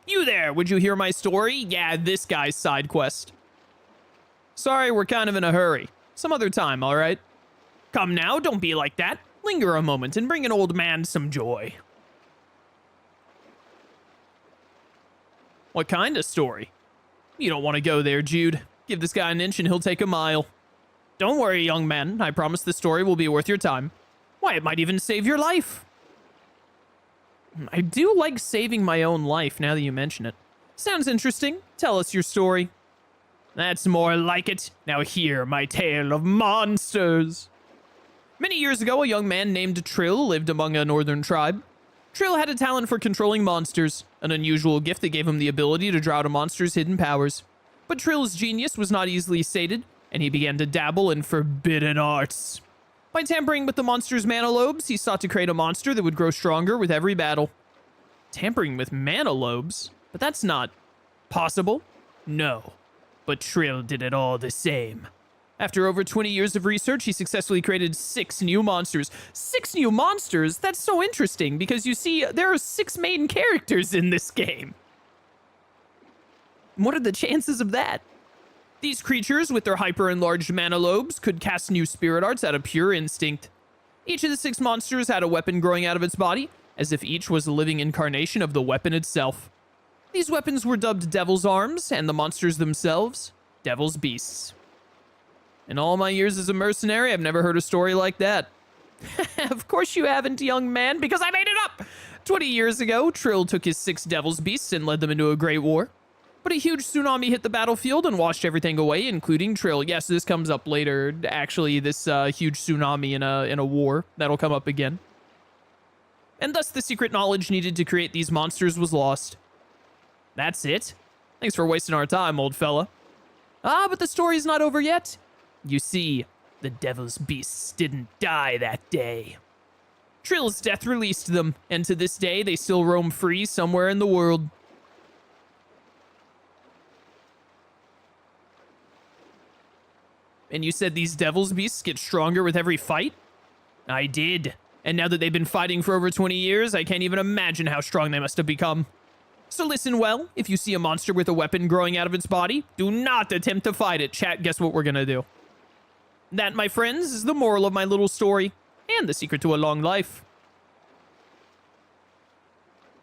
You there, would you hear my story? Yeah, this guy's side quest. Sorry, we're kind of in a hurry. Some other time, alright? Come now, don't be like that. Linger a moment and bring an old man some joy. What kind of story? You don't want to go there, Jude. Give this guy an inch and he'll take a mile. Don't worry, young man. I promise the story will be worth your time. Why, it might even save your life. I do like saving my own life now that you mention it. Sounds interesting. Tell us your story. That's more like it. Now hear my tale of monsters. Many years ago, a young man named Trill lived among a northern tribe. Trill had a talent for controlling monsters, an unusual gift that gave him the ability to draw out a monster's hidden powers. But Trill's genius was not easily sated, and he began to dabble in forbidden arts. By tampering with the monster's mana lobes, he sought to create a monster that would grow stronger with every battle. Tampering with mana lobes? But that's not possible. No. But Trill did it all the same. After over 20 years of research, he successfully created 6 new monsters. 6 new monsters? That's so interesting, because you see, there are 6 main characters in this game. What are the chances of that? These creatures, with their hyper-enlarged mana lobes, could cast new spirit arts out of pure instinct. Each of the 6 monsters had a weapon growing out of its body, as if each was a living incarnation of the weapon itself. These weapons were dubbed Devil's Arms, and the monsters themselves, Devil's Beasts. In all my years as a mercenary, I've never heard a story like that. Of course you haven't, young man, because I made it up! 20 years ago, Trill took his 6 Devil's Beasts and led them into a great war. But a huge tsunami hit the battlefield and washed everything away, including Trill. Yes, this comes up later. Actually, this huge tsunami in a war. That'll come up again. And thus the secret knowledge needed to create these monsters was lost. That's it? Thanks for wasting our time, old fella. Ah, but the story's not over yet. You see, the Devil's Beasts didn't die that day. Trill's death released them, and to this day, they still roam free somewhere in the world. And you said these Devil's Beasts get stronger with every fight? I did. And now that they've been fighting for over 20 years, I can't even imagine how strong they must have become. So listen well, if you see a monster with a weapon growing out of its body, do not attempt to fight it. Chat, guess what we're gonna do? That, my friends, is the moral of my little story, and the secret to a long life.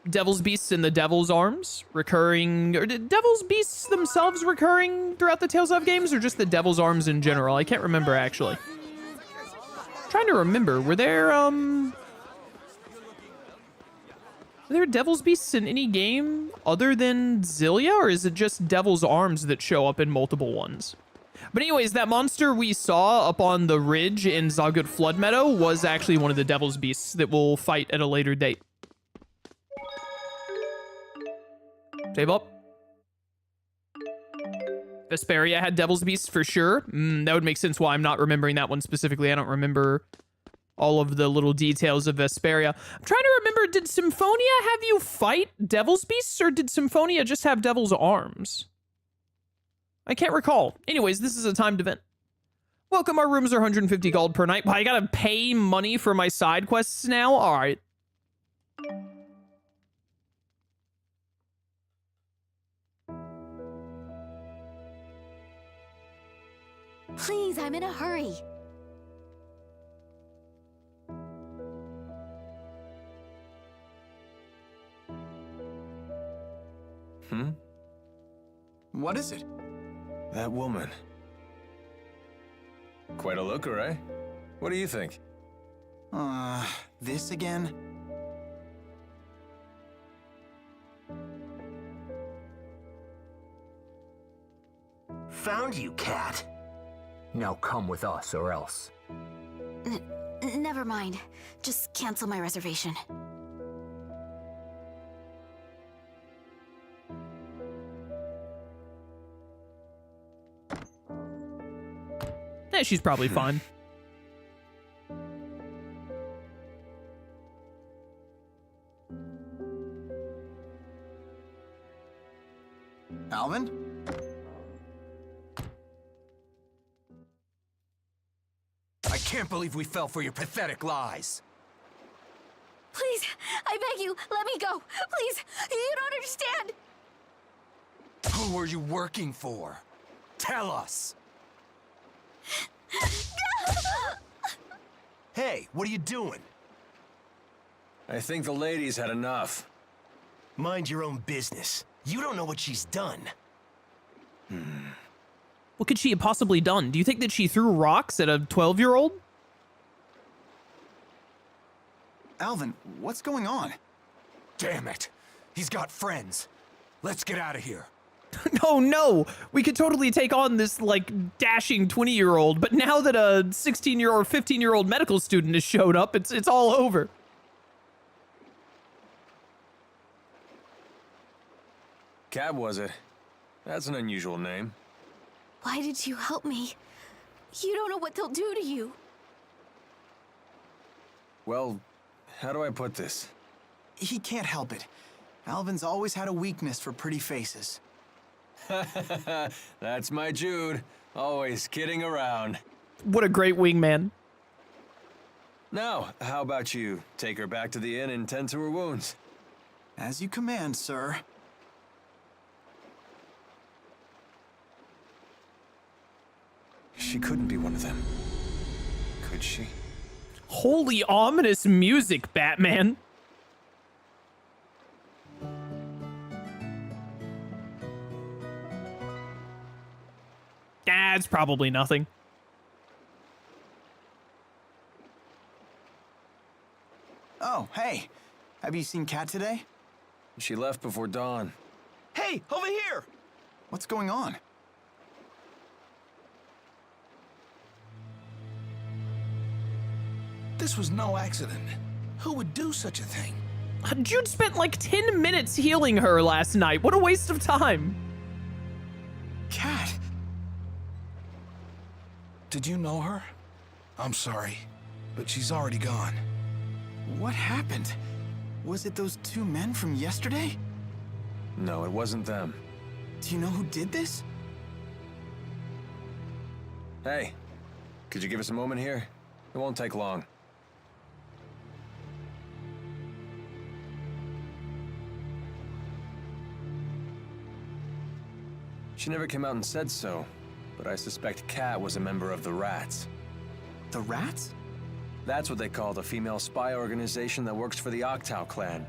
Devil's Beasts and the Devil's Arms, recurring... Or did Devil's Beasts themselves recurring throughout the Tales of games, or just the Devil's Arms in general? I can't remember, actually. Trying to remember, were there Devil's Beasts in any game other than Xillia, or is it just Devil's Arms that show up in multiple ones? But anyways, that monster we saw up on the ridge in Zagut Flood Meadow was actually one of the Devil's Beasts that we'll fight at a later date. Save up. Vesperia had Devil's Beasts for sure. That would make sense why I'm not remembering that one specifically. I don't remember all of the little details of Vesperia. I'm trying to remember, did Symphonia have you fight Devil's Beasts, or did Symphonia just have Devil's Arms? I can't recall. Anyways, this is a timed event. Welcome, our rooms are 150 gold per night. Well, I gotta pay money for my side quests now? Alright. Please, I'm in a hurry. What is it? That woman. Quite a looker, eh? What do you think? This again? Found you, cat. Now come with us, or else. Never mind. Just cancel my reservation. Yeah, she's probably fine. Alvin? I can't believe we fell for your pathetic lies. Please, I beg you, let me go. Please, you don't understand. Who were you working for? Tell us! Hey, what are you doing? I think the ladies had enough. Mind your own business. You don't know what she's done. What could she have possibly done? Do you think that she threw rocks at a 12-year-old? Alvin, what's going on? Damn it! He's got friends. Let's get out of here. Oh no! We could totally take on this, like, dashing 20-year-old, but now that a 16-year-old or 15-year-old medical student has showed up, it's all over. Cat was it? That's an unusual name. Why did you help me? You don't know what they'll do to you. Well, how do I put this? He can't help it. Alvin's always had a weakness for pretty faces. That's my Jude. Always kidding around. What a great wingman. Now, how about you take her back to the inn and tend to her wounds? As you command, sir. She couldn't be one of them. Could she? Holy ominous music, Batman. It's probably nothing. Oh, hey. Have you seen Kat today? She left before dawn. Hey, over here! What's going on? This was no accident. Who would do such a thing? Jude spent like 10 minutes healing her last night. What a waste of time. Kat! Did you know her? I'm sorry, but she's already gone. What happened? Was it those two men from yesterday? No, it wasn't them. Do you know who did this? Hey, could you give us a moment here? It won't take long. She never came out and said so, but I suspect Kat was a member of the Rats. The Rats? That's what they call the female spy organization that works for the Octal clan.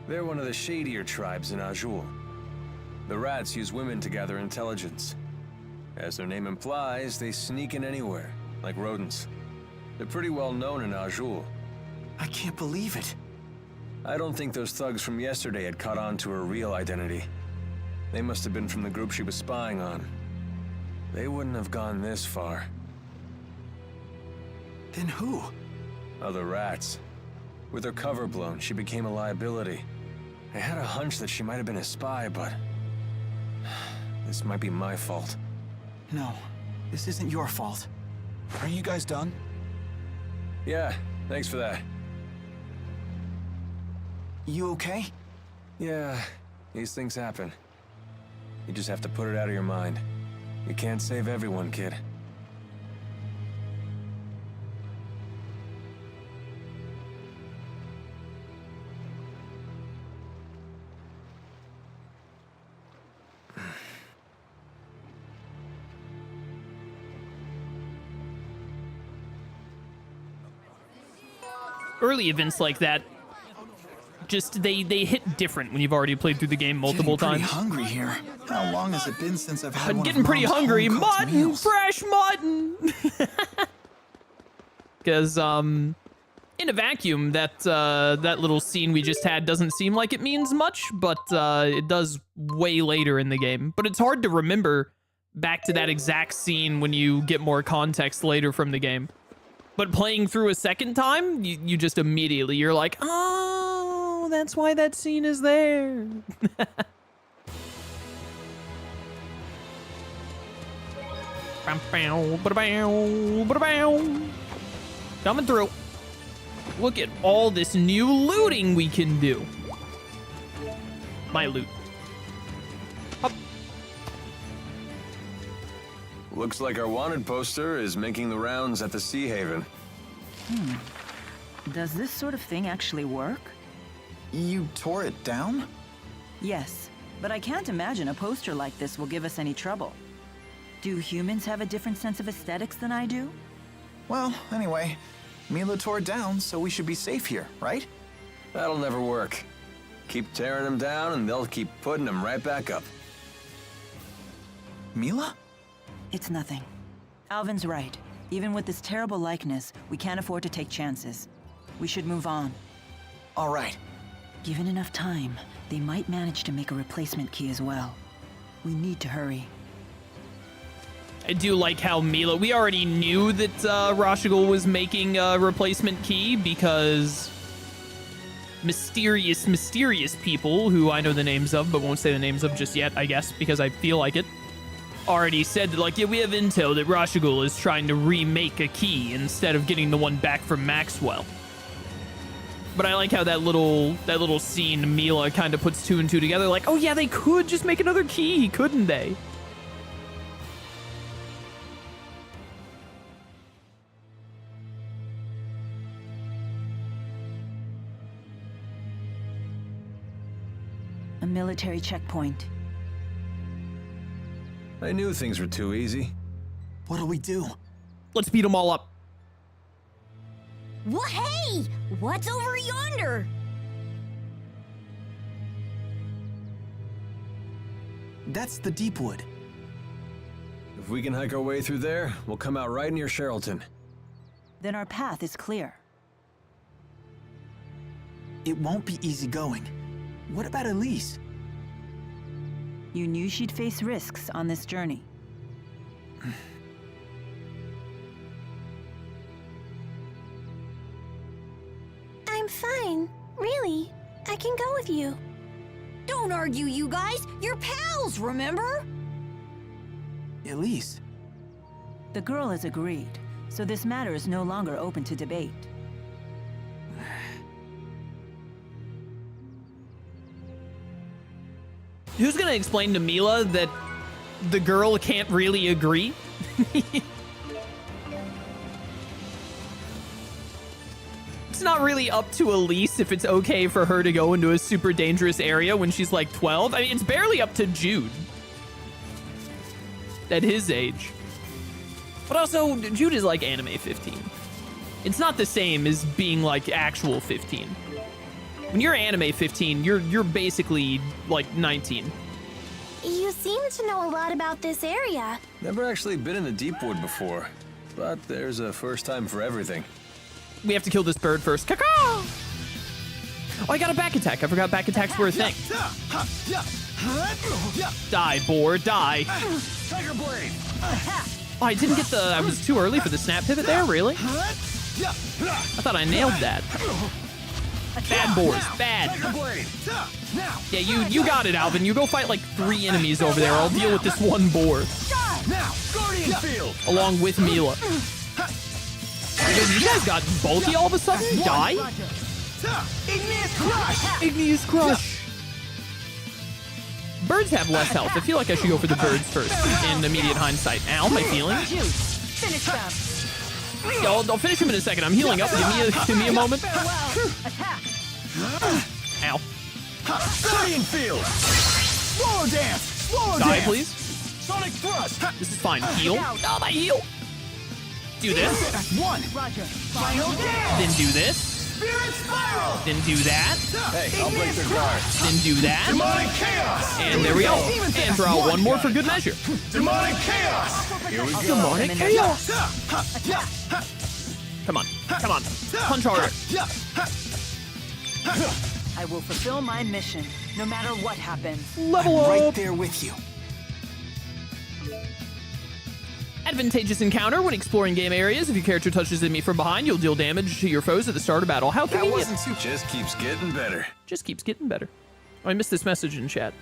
They're one of the shadier tribes in Azul. The Rats use women to gather intelligence. As their name implies, they sneak in anywhere, like rodents. They're pretty well known in Azul. I can't believe it. I don't think those thugs from yesterday had caught on to her real identity. They must have been from the group she was spying on. They wouldn't have gone this far. Then who? Other Rats. With her cover blown, she became a liability. I had a hunch that she might have been a spy, but... this might be my fault. No, this isn't your fault. Are you guys done? Yeah, thanks for that. You okay? Yeah, these things happen. You just have to put it out of your mind. You can't save everyone, kid. Early events like that, just they hit different when you've already played through the game multiple Getting times. pretty hungry here. How long has it been since I've had I'm one getting of pretty Mom's hungry. home-cooked Mutton, meals? fresh mutton. Because in a vacuum, that little scene we just had doesn't seem like it means much, but it does way later in the game. But it's hard to remember back to that exact scene when you get more context later from the game. But playing through a second time, you just immediately, you're like, oh, that's why that scene is there. Coming through. Look at all this new looting we can do. My loot. Up. Looks like our wanted poster is making the rounds at the Sea Haven. Does this sort of thing actually work? You tore it down? Yes. but I can't imagine a poster like this will give us any trouble. Do humans have a different sense of aesthetics than I do? Well, anyway, Milla tore it down, so we should be safe here, right? That'll never work. Keep tearing them down and they'll keep putting them right back up. Milla? It's nothing. Alvin's right. Even with this terrible likeness, we can't afford to take chances. We should move on. All right. Given enough time, they might manage to make a replacement key as well. We need to hurry. I do like how Milla, we already knew that Rashigal was making a replacement key because mysterious people who I know the names of but won't say the names of just yet, I guess, because I feel like it, already said that, like, yeah, we have intel that Rashigal is trying to remake a key instead of getting the one back from Maxwell. But I like how that little scene, Milla kind of puts two and two together, like, oh yeah, they could just make another key, couldn't they? A military checkpoint. I knew things were too easy. What'll we do? Let's beat them all up. What? Hey! What's over yonder? That's the Deepwood. If we can hike our way through there, we'll come out right near Sherrilton. Then our path is clear. It won't be easy going. What about Elise? You knew she'd face risks on this journey. I'm fine. Really. I can go with you. Don't argue, you guys. You're pals, remember? Elise? The girl has agreed, so this matter is no longer open to debate. Who's gonna explain to Milla that the girl can't really agree? It's not really up to Elise if it's okay for her to go into a super dangerous area when she's like 12. I mean, it's barely up to Jude at his age. But also, Jude is like anime 15. It's not the same as being like actual 15. When you're anime 15, you're basically like 19. You seem to know a lot about this area. Never actually been in the Deepwood before, but there's a first time for everything. We have to kill this bird first. Caw-caw! Oh, I got a back attack. I forgot back attacks were a thing. Die, boar, die. Tiger Blade! Oh, I didn't get the... I was too early for the snap pivot there, really? I thought I nailed that. Bad boars, bad. Yeah, you got it, Alvin. You go fight like 3 enemies over there. I'll deal with this one boar. Now, Guardian Field! Along with Milla. Dude, you guys got bulky all of a sudden? Die? Igneous Crush! Igneous Crush. Birds have less health. I feel like I should go for the birds first in immediate hindsight. Ow, my feelings. Finish them. Yeah, I'll finish him in a second. I'm healing up. Give me a moment. Ow. Guardian Field! Swallow Dance! Swallow Die, Dance! please. Sonic Thrust! This is fine. Heal. Oh, my heal. Do this. One! Roger. Final Dance! Then do this. Spirit Spiral! Then do that. Hey, I'll break their guard. Then do that. Demonic Chaos! And there we go. And throw out one more for good measure. Demonic Chaos! Here we go. Demonic chaos. Come on. Come on. Punch harder. I will fulfill my mission, no matter what happens. Level Right up. there with you. Advantageous encounter when exploring game areas. If your character touches enemy from behind, you'll deal damage to your foes at the start of battle. How That convenient. wasn't too... Just keeps getting better. Just keeps getting better. Oh, I missed this message in chat.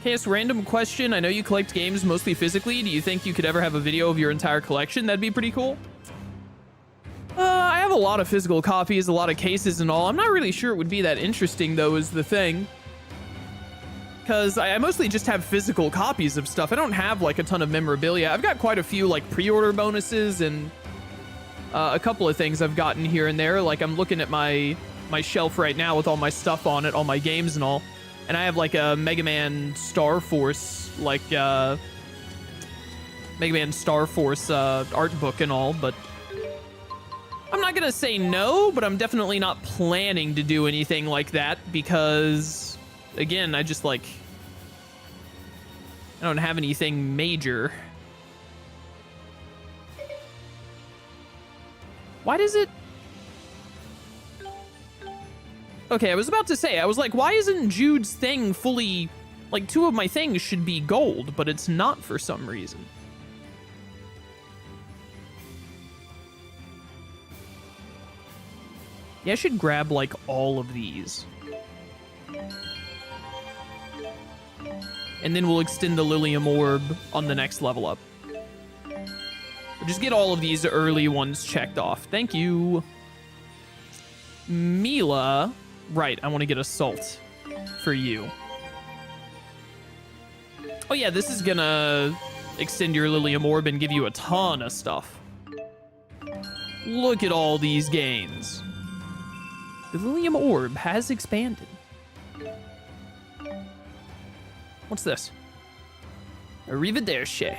KS, random question. I know you collect games mostly physically. Do you think you could ever have a video of your entire collection? That'd be pretty cool. I have a lot of physical copies, a lot of cases and all. I'm not really sure it would be that interesting, though, is the thing. Because I mostly just have physical copies of stuff. I don't have, like, a ton of memorabilia. I've got quite a few, like, pre-order bonuses and a couple of things I've gotten here and there. Like, I'm looking at my shelf right now with all my stuff on it, all my games and all. And I have like a Mega Man Star Force, like Mega Man Star Force art book and all, but I'm not gonna say no, but I'm definitely not planning to do anything like that because, again, I just like, I don't have anything major. Why does it? Okay, I was about to say, I was like, why isn't Jude's thing fully, like 2 of my things should be gold, but it's not for some reason. Yeah, I should grab like all of these. And then we'll extend the Lilium Orb on the next level up. We'll just get all of these early ones checked off. Thank you. Milla. Right, I want to get Assault for you. Oh yeah, this is gonna extend your Lilium Orb and give you a ton of stuff. Look at all these gains. The Lilium Orb has expanded. What's this? Arrivederci.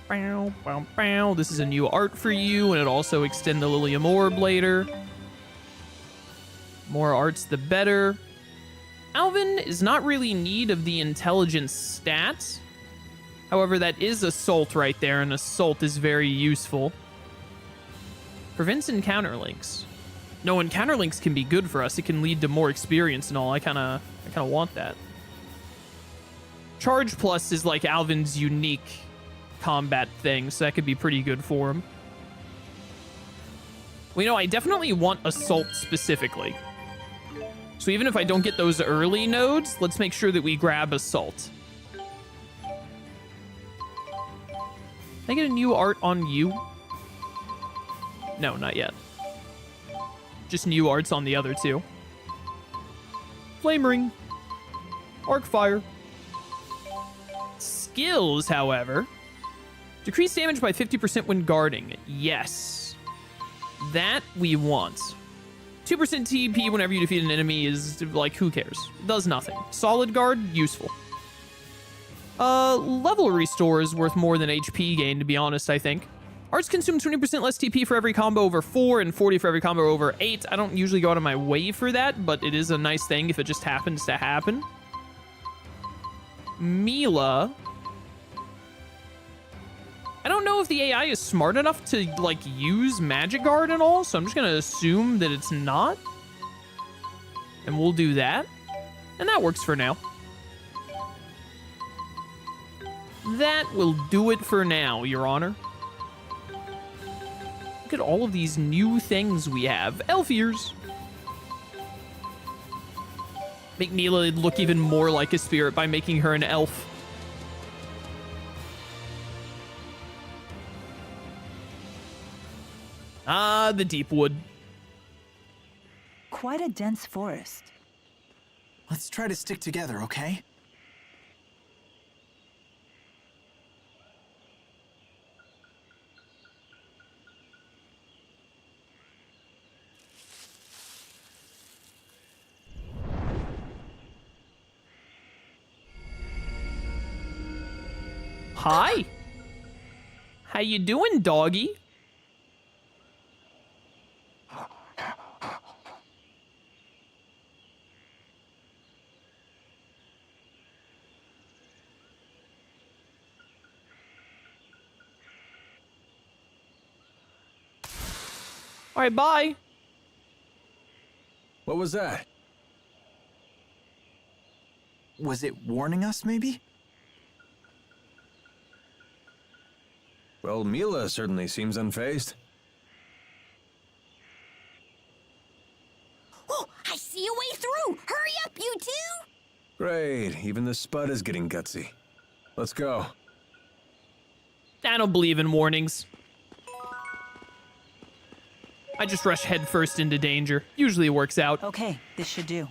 Bow, bow, bow. This is a new art for you, and it also extend the Lilium Orb later. More arts, the better. Alvin is not really in need of the intelligence stats. However, that is Assault right there, and Assault is very useful. Prevents encounter links. No, encounter links can be good for us. It can lead to more experience and all. I kind of want that. Charge Plus is like Alvin's unique combat thing, so that could be pretty good for him. Well, you know, I definitely want Assault specifically. So even if I don't get those early nodes, let's make sure that we grab Assault. Can I get a new art on you? No, not yet. Just new arts on the other 2. Flame Ring. Arc Fire. Skills, however. Decrease damage by 50% when guarding. Yes. That we want. 2% TP whenever you defeat an enemy is, like, who cares? It does nothing. Solid Guard, useful. Level Restore is worth more than HP gain, to be honest, I think. Arts consume 20% less TP for every combo over 4 and 40 for every combo over 8. I don't usually go out of my way for that, but it is a nice thing if it just happens to happen. Milla. I don't know if the AI is smart enough to, like, use Magic Guard and all, so I'm just gonna assume that it's not. And we'll do that. And that works for now. That will do it for now, Your Honor. Look at all of these new things we have. Elf ears. Make Milla look even more like a spirit by making her an elf. Ah, the Deepwood. Quite a dense forest. Let's try to stick together, okay? Hi. How you doing, doggy? All right, bye. What was that? Was it warning us, maybe? Well, Milla certainly seems unfazed. Oh, I see a way through! Hurry up, you two! Great, even the Spud is getting gutsy. Let's go. I don't believe in warnings. I just rush headfirst into danger. Usually works out. Okay, this should do.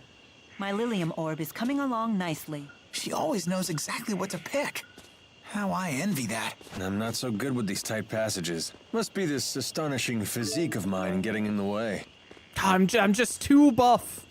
My Lilium Orb is coming along nicely. She always knows exactly what to pick. How I envy that. I'm not so good with these tight passages. Must be this astonishing physique of mine getting in the way. I'm just too buff.